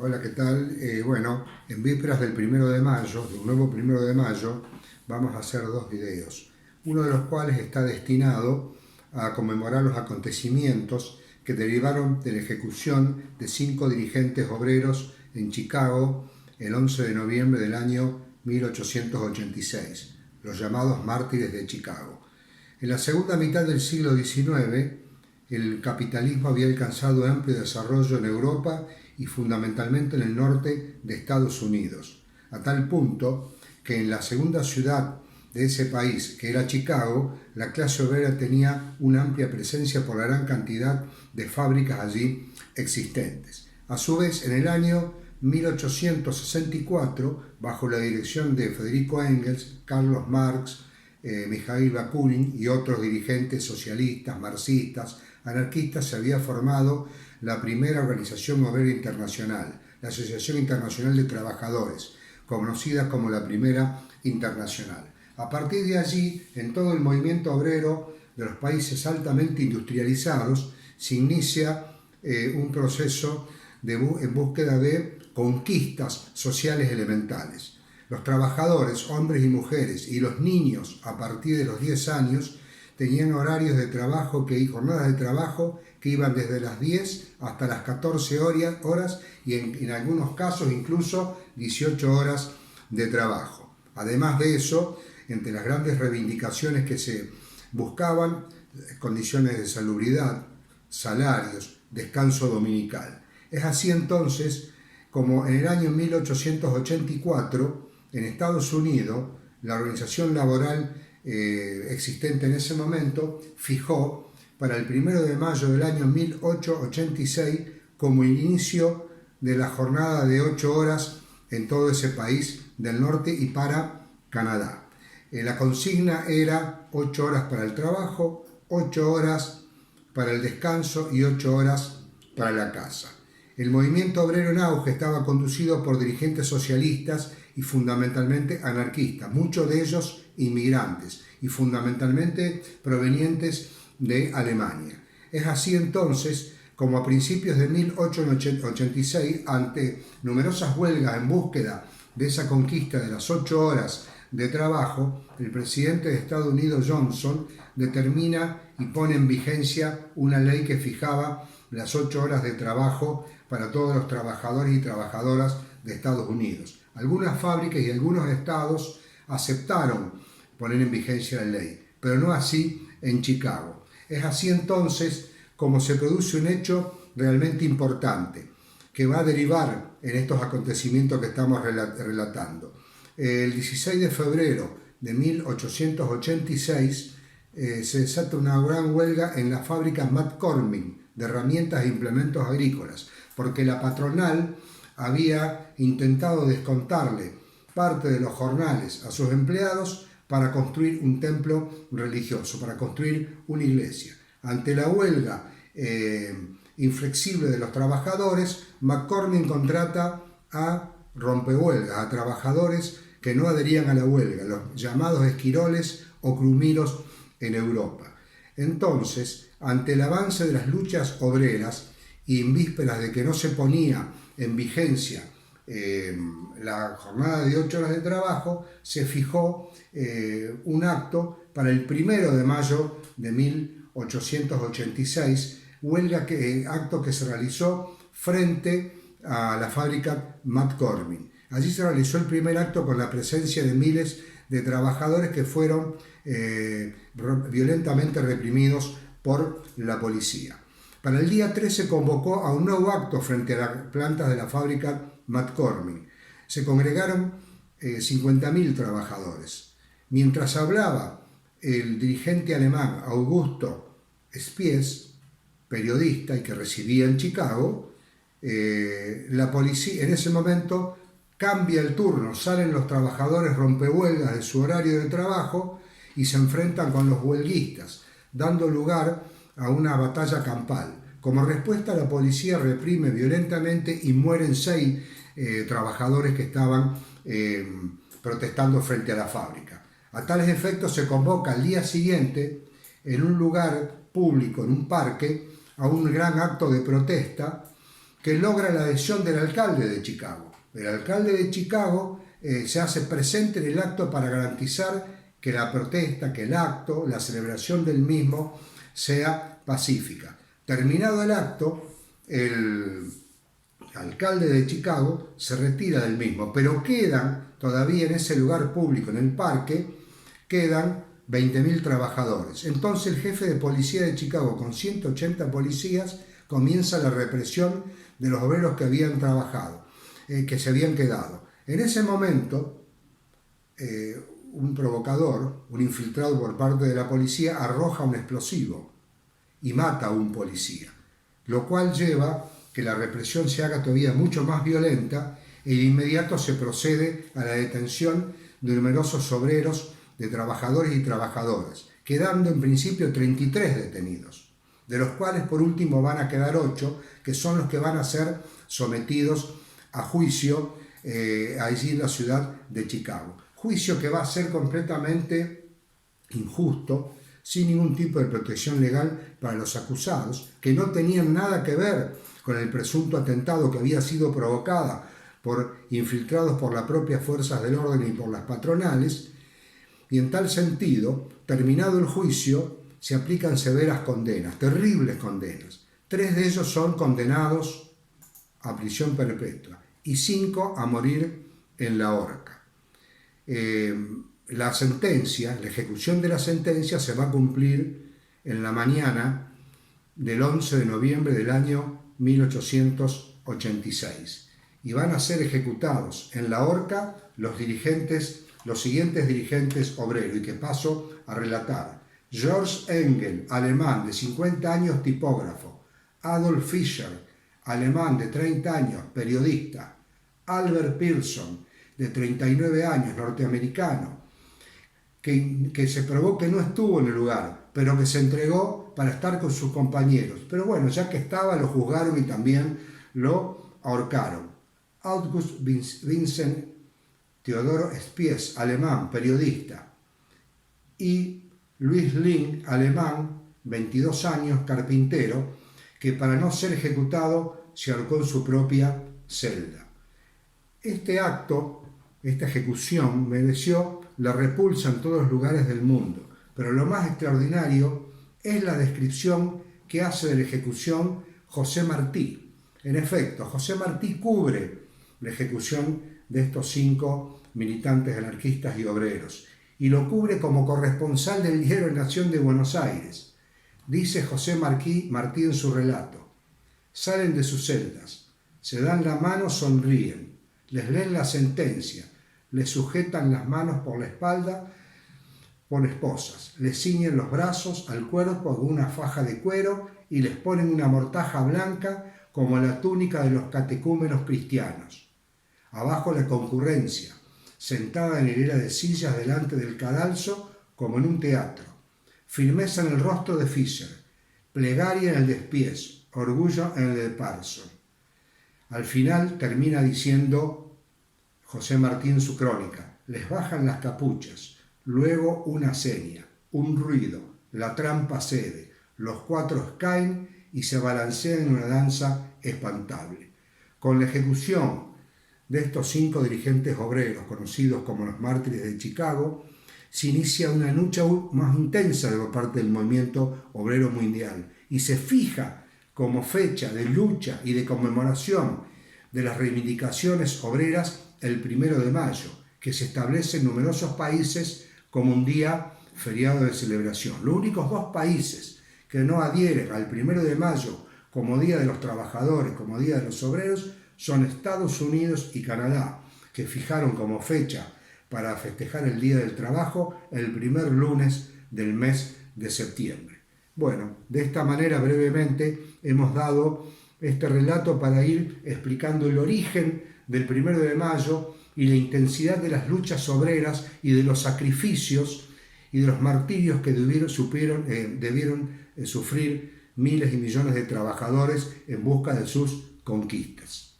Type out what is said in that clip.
Hola, ¿qué tal? Bueno, en vísperas del 1 de mayo, de un nuevo 1 de mayo, vamos a hacer dos videos. Uno de los cuales está destinado a conmemorar los acontecimientos que derivaron de la ejecución de 5 dirigentes obreros en Chicago el 11 de noviembre del año 1886, los llamados mártires de Chicago. En la segunda mitad del siglo XIX, el capitalismo había alcanzado amplio desarrollo en Europa y fundamentalmente en el norte de Estados Unidos, a tal punto que en la segunda ciudad de ese país, que era Chicago, la clase obrera tenía una amplia presencia por la gran cantidad de fábricas allí existentes. A su vez, en el año 1864, bajo la dirección de Federico Engels, Carlos Marx, Mikhail Bakunin y otros dirigentes socialistas, marxistas, anarquistas, se había formado la primera organización obrera internacional, la Asociación Internacional de Trabajadores, conocida como la Primera Internacional. A partir de allí, en todo el movimiento obrero de los países altamente industrializados, se inicia un proceso en búsqueda de conquistas sociales elementales. Los trabajadores, hombres y mujeres, y los niños a partir de los 10 años tenían horarios de trabajo y jornadas de trabajo que iban desde las 10 hasta las 14 horas y en algunos casos incluso 18 horas de trabajo. Además de eso, entre las grandes reivindicaciones que se buscaban, condiciones de salubridad, salarios, descanso dominical. Es así entonces como en el año 1884, en Estados Unidos, la organización laboral existente en ese momento fijó para el 1 de mayo del año 1886 como inicio de la jornada de 8 horas en todo ese país del norte y para Canadá. La consigna era 8 horas para el trabajo, 8 horas para el descanso y 8 horas para la casa. El movimiento obrero en auge estaba conducido por dirigentes socialistas y fundamentalmente anarquistas, muchos de ellos inmigrantes y fundamentalmente provenientes de Alemania. Es así entonces como a principios de 1886, ante numerosas huelgas en búsqueda de esa conquista de las 8 horas de trabajo, el presidente de Estados Unidos, Johnson, determina y pone en vigencia una ley que fijaba las 8 horas de trabajo para todos los trabajadores y trabajadoras de Estados Unidos. Algunas fábricas y algunos estados aceptaron poner en vigencia la ley, pero no así en Chicago. Es así entonces como se produce un hecho realmente importante que va a derivar en estos acontecimientos que estamos relatando. El 16 de febrero de 1886 se desata una gran huelga en la fábrica McCormick de herramientas e implementos agrícolas, porque la patronal había intentado descontarle parte de los jornales a sus empleados para construir un templo religioso, para construir una iglesia. Ante la huelga inflexible de los trabajadores, McCormick contrata a rompehuelgas, a trabajadores que no adherían a la huelga, los llamados esquiroles o crumiros en Europa. Entonces, ante el avance de las luchas obreras y en vísperas de que no se ponía en vigencia la jornada de 8 horas de trabajo, se fijó un acto para el 1 de mayo de 1886, acto que se realizó frente a la fábrica McCormick. Allí se realizó el primer acto con la presencia de miles de trabajadores que fueron violentamente reprimidos por la policía. Para el día 3 se convocó a un nuevo acto frente a las plantas de la fábrica McCormick. Se congregaron 50.000 trabajadores. Mientras hablaba el dirigente alemán Augusto Spies, periodista y que residía en Chicago, la policía en ese momento cambia el turno, salen los trabajadores rompehuelgas de su horario de trabajo y se enfrentan con los huelguistas, dando lugar a una batalla campal. Como respuesta, la policía reprime violentamente y mueren 6 trabajadores que estaban protestando frente a la fábrica. A tales efectos se convoca al día siguiente, en un lugar público, en un parque, a un gran acto de protesta que logra la adhesión del alcalde de Chicago. El alcalde de Chicago se hace presente en el acto para garantizar que la protesta, que el acto, la celebración del mismo sea pacífica. Terminado el acto, el alcalde de Chicago se retira del mismo, pero quedan todavía en ese lugar público, en el parque, quedan 20.000 trabajadores. Entonces el jefe de policía de Chicago, con 180 policías, comienza la represión de los obreros que habían trabajado, que se habían quedado. En ese momento, un provocador, un infiltrado por parte de la policía, arroja un explosivo y mata a un policía, lo cual lleva que la represión se haga todavía mucho más violenta e de inmediato se procede a la detención de numerosos obreros, de trabajadores y trabajadoras, quedando en principio 33 detenidos, de los cuales por último van a quedar 8, que son los que van a ser sometidos a juicio allí en la ciudad de Chicago. Juicio que va a ser completamente injusto, sin ningún tipo de protección legal para los acusados, que no tenían nada que ver con el presunto atentado que había sido provocada por infiltrados por las propias fuerzas del orden y por las patronales, y en tal sentido, terminado el juicio, se aplican severas condenas, terribles condenas. 3 de ellos son condenados a prisión perpetua y 5 a morir en la horca. La sentencia, la ejecución de la sentencia se va a cumplir en la mañana del 11 de noviembre del año 1886 y van a ser ejecutados en la horca los siguientes dirigentes obreros, y que paso a relatar: George Engel, alemán de 50 años, tipógrafo; Adolf Fischer, alemán de 30 años, periodista; Albert Pearson, de 39 años, norteamericano, que se probó que no estuvo en el lugar, pero que se entregó para estar con sus compañeros. Pero bueno, ya que estaba, lo juzgaron y también lo ahorcaron. August Vincent Teodoro Spies, alemán, periodista. Y Louis Link, alemán, 22 años, carpintero, que para no ser ejecutado se ahorcó en su propia celda. Este acto, esta ejecución, mereció la repulsa en todos los lugares del mundo, pero lo más extraordinario es la descripción que hace de la ejecución José Martí. En efecto, José Martí cubre la ejecución de estos 5 militantes anarquistas y obreros, y lo cubre como corresponsal del diario Nación de Buenos Aires. Dice José Martí en su relato: salen de sus celdas, se dan la mano, sonríen, les leen la sentencia, les sujetan las manos por la espalda con esposas, les ciñen los brazos al cuerpo con una faja de cuero y les ponen una mortaja blanca como la túnica de los catecúmenos cristianos. Abajo la concurrencia, sentada en hilera de sillas delante del cadalso como en un teatro. Firmeza en el rostro de Fischer, plegaria en el de Spies, orgullo en el de Parson. Al final termina diciendo José Martí en su crónica: les bajan las capuchas, luego una seña, un ruido, la trampa cede, los 4 caen y se balancean en una danza espantable. Con la ejecución de estos 5 dirigentes obreros, conocidos como los mártires de Chicago, se inicia una lucha más intensa por parte del movimiento obrero mundial y se fija como fecha de lucha y de conmemoración de las reivindicaciones obreras el 1 de mayo, que se establece en numerosos países como un día feriado de celebración. Los únicos 2 países que no adhieren al 1 de mayo como Día de los Trabajadores, como Día de los Obreros, son Estados Unidos y Canadá, que fijaron como fecha para festejar el Día del Trabajo el primer lunes del mes de septiembre. Bueno, de esta manera brevemente hemos dado este relato para ir explicando el origen del 1 de mayo y la intensidad de las luchas obreras y de los sacrificios y de los martirios que debieron sufrir miles y millones de trabajadores en busca de sus conquistas.